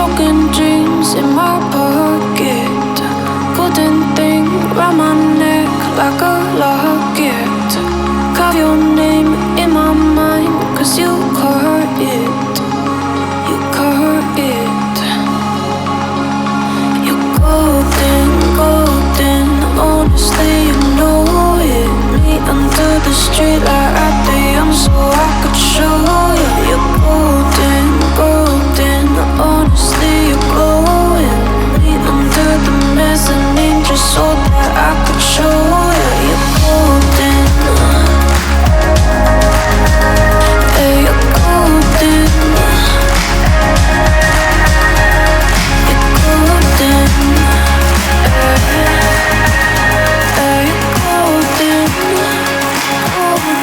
broken dreams in my pocket. Golden thing round my neck like a locket. Carve your name in my mind, 'cause you caught it. You caught it. You're golden, golden. Honestly, you know it. Meet under the street light at the so I could show you. You're golden, golden. Honestly, you're glowing. Meet under the mezzanine just so that I could show you. You're golden. Yeah, you're golden. You're golden. Yeah, you're golden. Golden.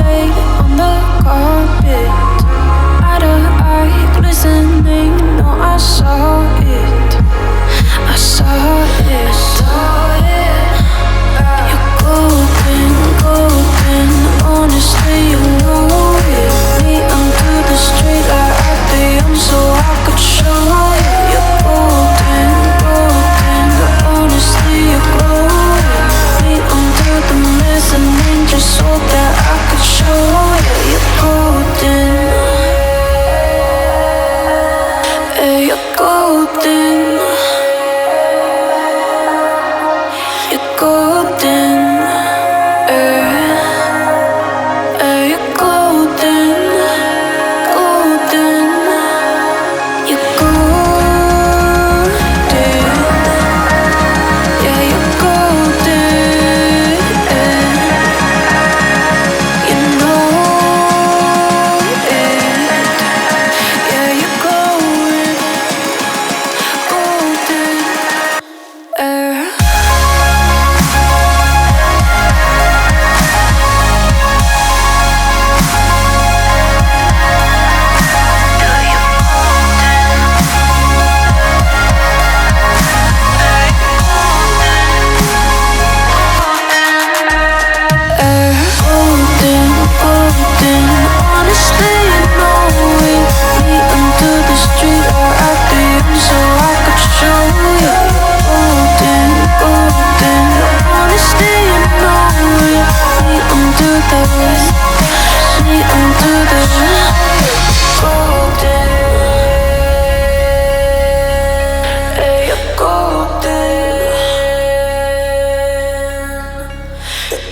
Lay on the carpet, eye to eye, glistening. No, I saw it. I saw it. You're golden, golden. Honestly, you know it. Me under the street light at the so I could show you. You're golden, golden. Honestly, you're glowing. Me under the mezzanine just so that I could show you. You're golden. Yeah, you're golden. You're golden. Yeah, you're golden. Golden. You're golden. Yeah, you're golden. You know it. Yeah, you're glowing. Golden. Golden, golden. Honestly, you know it. Me under the street light at the so I could show you. Golden, golden. Honestly, you know it. Me under the golden. Yeah, you're golden.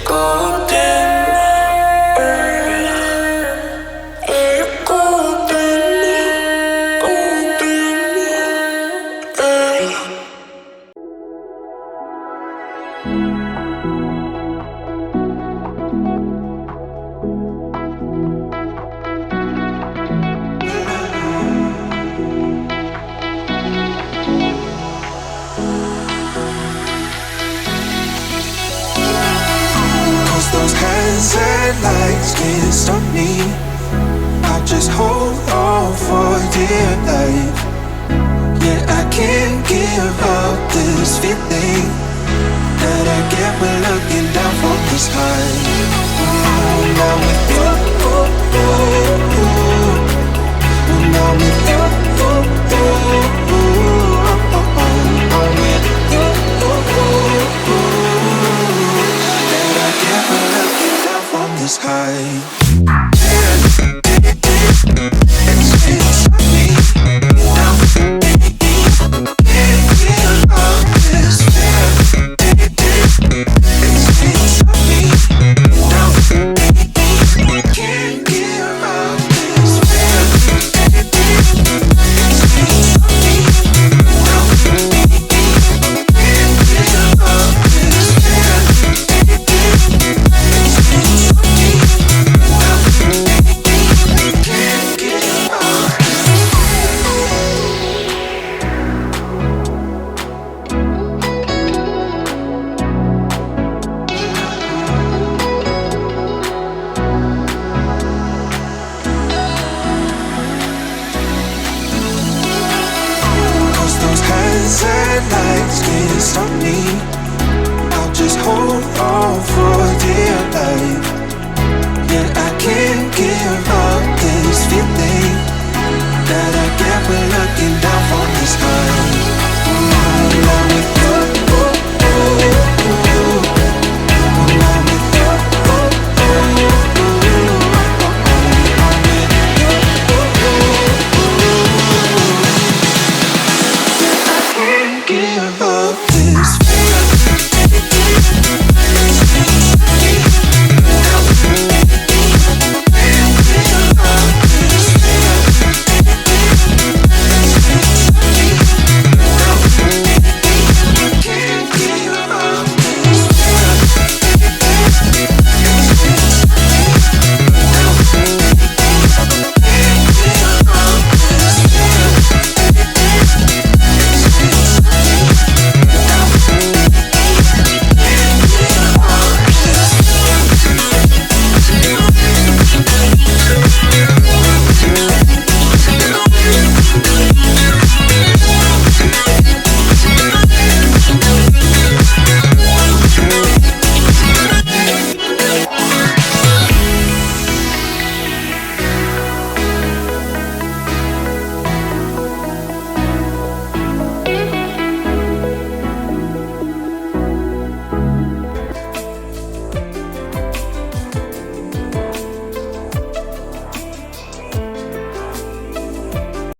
Golden. Those hands and lights can't stop me. I'll just hold on for dear life. Yeah, I can't give up this feeling that I get when looking down from the sky. Now with you, now with you, that I get when looking down from the sky.